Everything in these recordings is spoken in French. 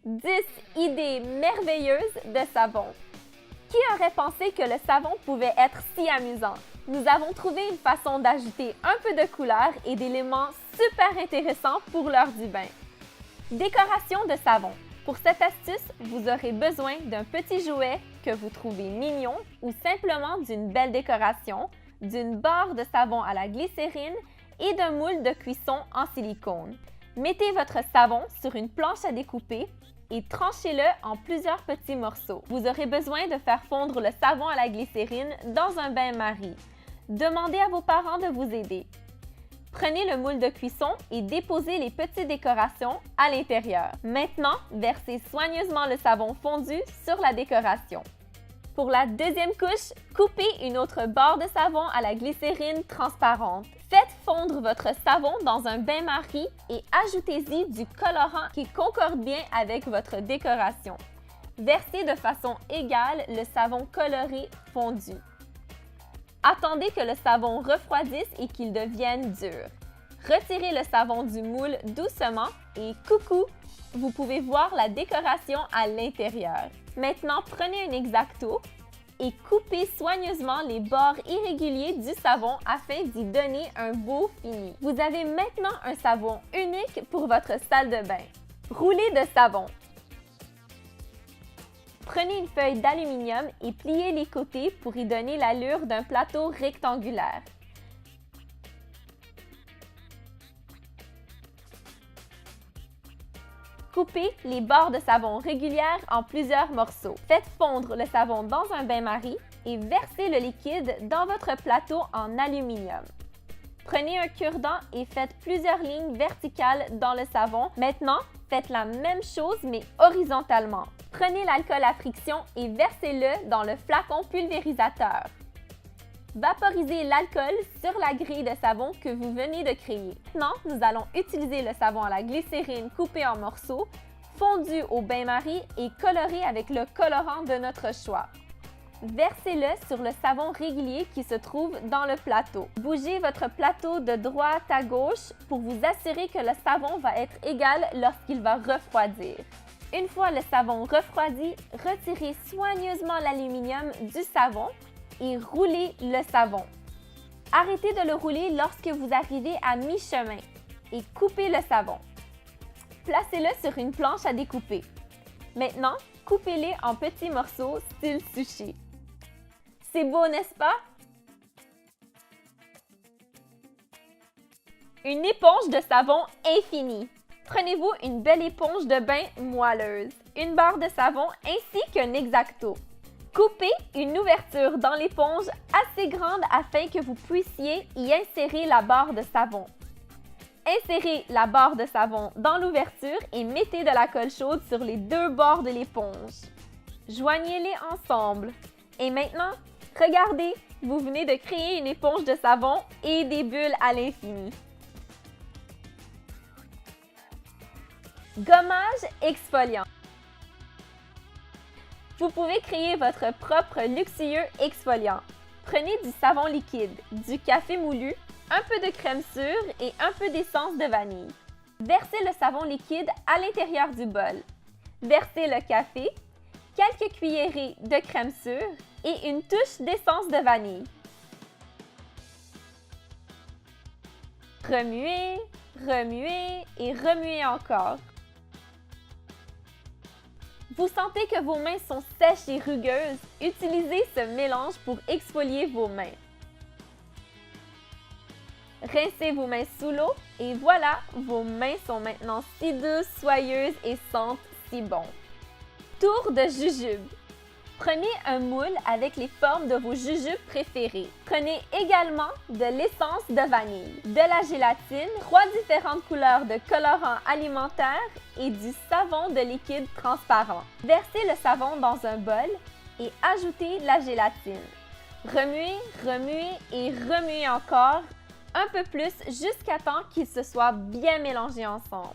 10 idées merveilleuses de savon. Qui aurait pensé que le savon pouvait être si amusant? Nous avons trouvé une façon d'ajouter un peu de couleur et d'éléments super intéressants pour l'heure du bain. Décoration de savon. Pour cette astuce, vous aurez besoin d'un petit jouet que vous trouvez mignon ou simplement d'une belle décoration, d'une barre de savon à la glycérine et d'un moule de cuisson en silicone. Mettez votre savon sur une planche à découper et tranchez-le en plusieurs petits morceaux. Vous aurez besoin de faire fondre le savon à la glycérine dans un bain-marie. Demandez à vos parents de vous aider. Prenez le moule de cuisson et déposez les petites décorations à l'intérieur. Maintenant, versez soigneusement le savon fondu sur la décoration. Pour la deuxième couche, coupez une autre barre de savon à la glycérine transparente. Faites fondre votre savon dans un bain-marie et ajoutez-y du colorant qui concorde bien avec votre décoration. Versez de façon égale le savon coloré fondu. Attendez que le savon refroidisse et qu'il devienne dur. Retirez le savon du moule doucement et coucou! Vous pouvez voir la décoration à l'intérieur. Maintenant, prenez un X-Acto et coupez soigneusement les bords irréguliers du savon afin d'y donner un beau fini. Vous avez maintenant un savon unique pour votre salle de bain. Roulé de savon. Prenez une feuille d'aluminium et pliez les côtés pour y donner l'allure d'un plateau rectangulaire. Coupez les barres de savon régulières en plusieurs morceaux. Faites fondre le savon dans un bain-marie et versez le liquide dans votre plateau en aluminium. Prenez un cure-dent et faites plusieurs lignes verticales dans le savon. Maintenant, faites la même chose mais horizontalement. Prenez l'alcool à friction et versez-le dans le flacon pulvérisateur. Vaporisez l'alcool sur la grille de savon que vous venez de créer. Maintenant, nous allons utiliser le savon à la glycérine coupé en morceaux, fondu au bain-marie et coloré avec le colorant de notre choix. Versez-le sur le savon régulier qui se trouve dans le plateau. Bougez votre plateau de droite à gauche pour vous assurer que le savon va être égal lorsqu'il va refroidir. Une fois le savon refroidi, retirez soigneusement l'aluminium du savon et roulez le savon. Arrêtez de le rouler lorsque vous arrivez à mi-chemin et coupez le savon. Placez-le sur une planche à découper. Maintenant, coupez-les en petits morceaux style sushi. C'est beau, n'est-ce pas? Une éponge de savon infinie. Prenez-vous une belle éponge de bain moelleuse, une barre de savon ainsi qu'un X-Acto. Coupez une ouverture dans l'éponge assez grande afin que vous puissiez y insérer la barre de savon. Insérez la barre de savon dans l'ouverture et mettez de la colle chaude sur les deux bords de l'éponge. Joignez-les ensemble. Et maintenant, regardez, vous venez de créer une éponge de savon et des bulles à l'infini. Gommage exfoliant. Vous pouvez créer votre propre luxueux exfoliant. Prenez du savon liquide, du café moulu, un peu de crème sûre et un peu d'essence de vanille. Versez le savon liquide à l'intérieur du bol. Versez le café, quelques cuillerées de crème sûre et une touche d'essence de vanille. Remuez, remuez et remuez encore. Vous sentez que vos mains sont sèches et rugueuses? Utilisez ce mélange pour exfolier vos mains. Rincez vos mains sous l'eau et voilà, vos mains sont maintenant si douces, soyeuses et sentent si bon. Tour de jujube. Prenez un moule avec les formes de vos jujubes préférées. Prenez également de l'essence de vanille, de la gélatine, 3 différentes couleurs de colorants alimentaires et du savon de liquide transparent. Versez le savon dans un bol et ajoutez la gélatine. Remuez, remuez et remuez encore un peu plus jusqu'à temps qu'ils se soient bien mélangés ensemble.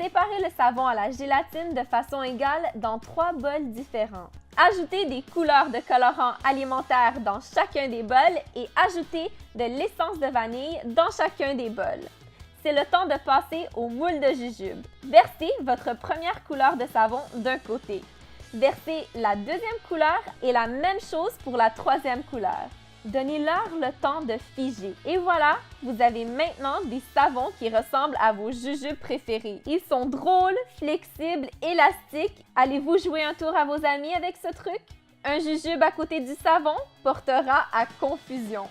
Séparez le savon à la gélatine de façon égale dans 3 bols différents. Ajoutez des couleurs de colorants alimentaires dans chacun des bols et ajoutez de l'essence de vanille dans chacun des bols. c'est le temps de passer au moule de jujube. Versez votre première couleur de savon d'un côté. Versez la deuxième couleur et la même chose pour la troisième couleur. Donnez-leur le temps de figer. Et voilà, vous avez maintenant des savons qui ressemblent à vos jujubes préférés. Ils sont drôles, flexibles, élastiques. Allez-vous jouer un tour à vos amis avec ce truc? Un jujube à côté du savon portera à confusion.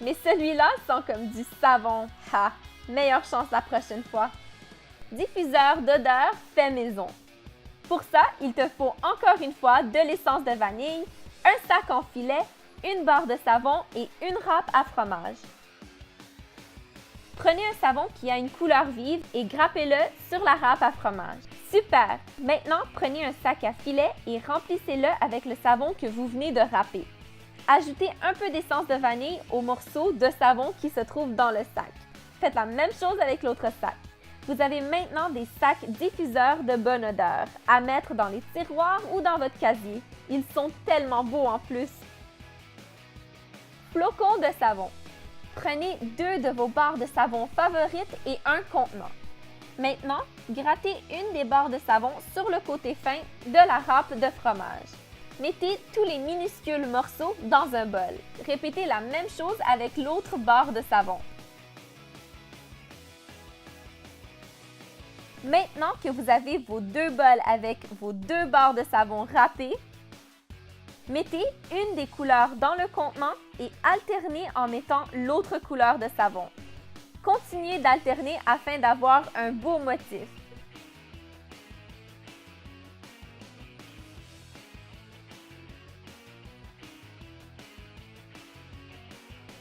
Mais celui-là sent comme du savon. Ha! Meilleure chance la prochaine fois. Diffuseur d'odeur fait maison. Pour ça, il te faut encore une fois de l'essence de vanille, un sac en filet, une barre de savon et une râpe à fromage. Prenez un savon qui a une couleur vive et grappez-le sur la râpe à fromage. Super! Maintenant, prenez un sac à filet et remplissez-le avec le savon que vous venez de râper. Ajoutez un peu d'essence de vanille au morceau de savon qui se trouve dans le sac. Faites la même chose avec l'autre sac. Vous avez maintenant des sacs diffuseurs de bonne odeur à mettre dans les tiroirs ou dans votre casier. Ils sont tellement beaux en plus. Flocons de savon. Prenez 2 de vos barres de savon favorites et un contenant. Maintenant, grattez une des barres de savon sur le côté fin de la râpe de fromage. Mettez tous les minuscules morceaux dans un bol. Répétez la même chose avec l'autre barre de savon. Maintenant que vous avez vos 2 bols avec vos 2 barres de savon râpées, mettez une des couleurs dans le contenant et alternez en mettant l'autre couleur de savon. Continuez d'alterner afin d'avoir un beau motif.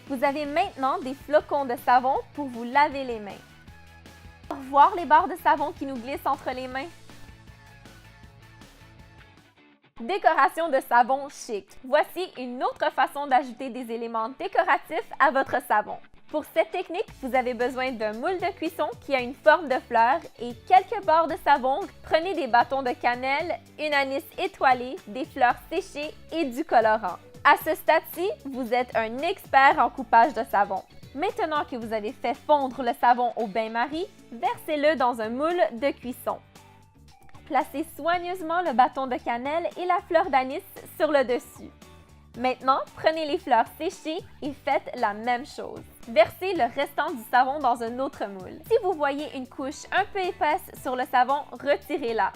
Vous avez maintenant des flocons de savon pour vous laver les mains. Au revoir les barres de savon qui nous glissent entre les mains. Décoration de savon chic. Voici une autre façon d'ajouter des éléments décoratifs à votre savon. Pour cette technique, vous avez besoin d'un moule de cuisson qui a une forme de fleur et quelques barres de savon. Prenez des bâtons de cannelle, une anis étoilée, des fleurs séchées et du colorant. À ce stade-ci, vous êtes un expert en coupage de savon. Maintenant que vous avez fait fondre le savon au bain-marie, versez-le dans un moule de cuisson. Placez soigneusement le bâton de cannelle et la fleur d'anis sur le dessus. Maintenant, prenez les fleurs séchées et faites la même chose. Versez le restant du savon dans un autre moule. Si vous voyez une couche un peu épaisse sur le savon, retirez-la.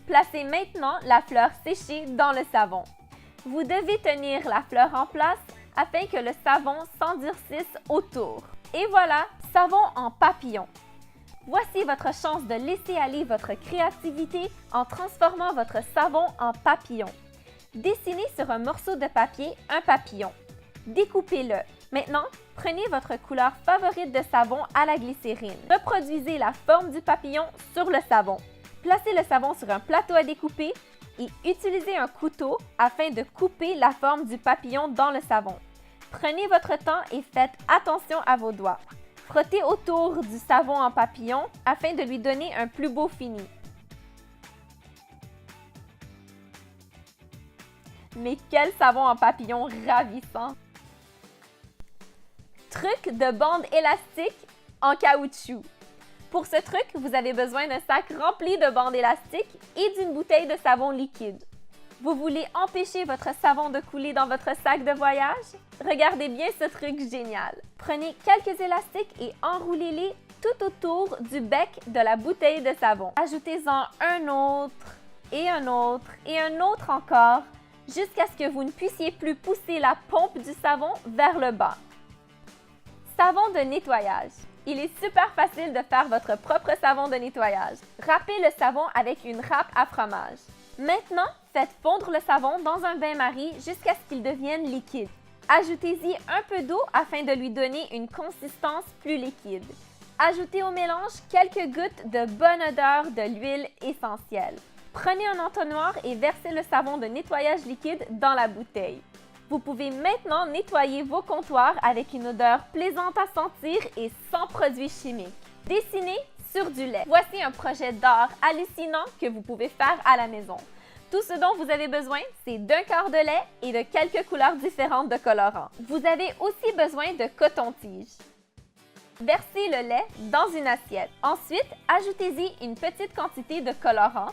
Placez maintenant la fleur séchée dans le savon. Vous devez tenir la fleur en place afin que le savon s'endurcisse autour. Et voilà, savon en papillon. Voici votre chance de laisser aller votre créativité en transformant votre savon en papillon. Dessinez sur un morceau de papier un papillon. Découpez-le. Maintenant, prenez votre couleur favorite de savon à la glycérine. Reproduisez la forme du papillon sur le savon. Placez le savon sur un plateau à découper et utilisez un couteau afin de couper la forme du papillon dans le savon. Prenez votre temps et faites attention à vos doigts. Frottez autour du savon en papillon afin de lui donner un plus beau fini. Mais quel savon en papillon ravissant! Truc de bande élastique en caoutchouc. Pour ce truc, vous avez besoin d'un sac rempli de bandes élastiques et d'une bouteille de savon liquide. Vous voulez empêcher votre savon de couler dans votre sac de voyage? Regardez bien ce truc génial. Prenez quelques élastiques et enroulez-les tout autour du bec de la bouteille de savon. Ajoutez-en un autre et un autre et un autre encore jusqu'à ce que vous ne puissiez plus pousser la pompe du savon vers le bas. Savon de nettoyage. Il est super facile de faire votre propre savon de nettoyage. Râpez le savon avec une râpe à fromage. Maintenant, faites fondre le savon dans un bain-marie jusqu'à ce qu'il devienne liquide. Ajoutez-y un peu d'eau afin de lui donner une consistance plus liquide. Ajoutez au mélange quelques gouttes de bonne odeur de l'huile essentielle. Prenez un entonnoir et versez le savon de nettoyage liquide dans la bouteille. Vous pouvez maintenant nettoyer vos comptoirs avec une odeur plaisante à sentir et sans produits chimiques. Dessinez sur du lait. Voici un projet d'art hallucinant que vous pouvez faire à la maison. Tout ce dont vous avez besoin, c'est d'un quart de lait et de quelques couleurs différentes de colorants. Vous avez aussi besoin de coton-tige. Versez le lait dans une assiette. Ensuite, ajoutez-y une petite quantité de colorant,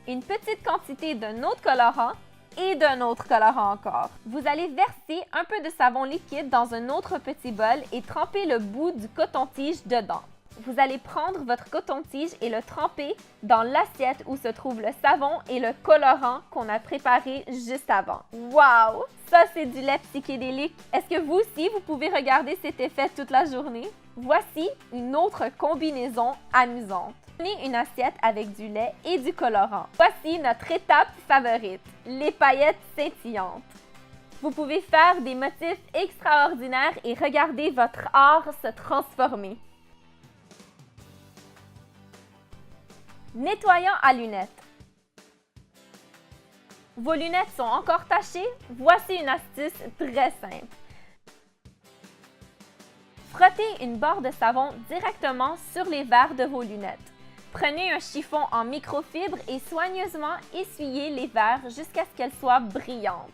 une petite quantité d'un autre colorant et d'un autre colorant encore. Vous allez verser un peu de savon liquide dans un autre petit bol et tremper le bout du coton-tige dedans. Vous allez prendre votre coton-tige et le tremper dans l'assiette où se trouve le savon et le colorant qu'on a préparé juste avant. Wow! Ça, c'est du lait psychédélique. Est-ce que vous aussi, vous pouvez regarder cet effet toute la journée? Voici une autre combinaison amusante. Prenez une assiette avec du lait et du colorant. Voici notre étape favorite, les paillettes scintillantes. Vous pouvez faire des motifs extraordinaires et regarder votre art se transformer. Nettoyant à lunettes. Vos lunettes sont encore tachées? Voici une astuce très simple. Frottez une barre de savon directement sur les verres de vos lunettes. Prenez un chiffon en microfibre et soigneusement essuyez les verres jusqu'à ce qu'elles soient brillantes.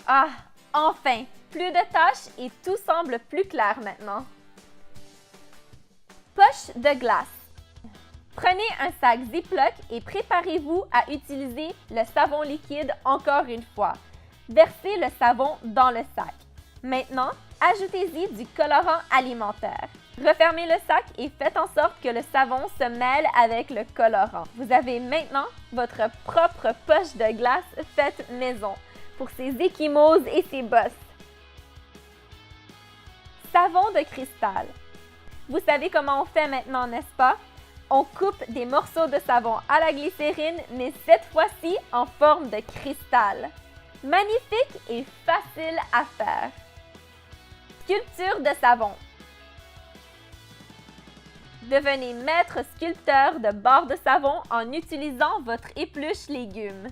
Ah, enfin! Plus de taches et tout semble plus clair maintenant. Poche de glace. Prenez un sac Ziploc et préparez-vous à utiliser le savon liquide encore une fois. Versez le savon dans le sac. Maintenant, ajoutez-y du colorant alimentaire. Refermez le sac et faites en sorte que le savon se mêle avec le colorant. Vous avez maintenant votre propre poche de glace faite maison pour ses ecchymoses et ses bosses. Savon de cristal. Vous savez comment on fait maintenant, n'est-ce pas? On coupe des morceaux de savon à la glycérine, mais cette fois-ci en forme de cristal. Magnifique et facile à faire. Sculpture de savon. Devenez maître sculpteur de barres de savon en utilisant votre épluche légumes.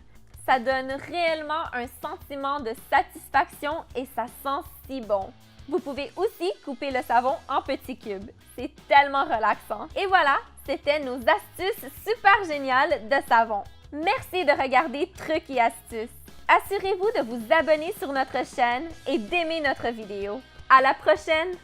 Ça donne réellement un sentiment de satisfaction et ça sent si bon. Vous pouvez aussi couper le savon en petits cubes. C'est tellement relaxant. Et voilà, c'était nos astuces super géniales de savon. Merci de regarder Trucs et Astuces. Assurez-vous de vous abonner sur notre chaîne et d'aimer notre vidéo. À la prochaine!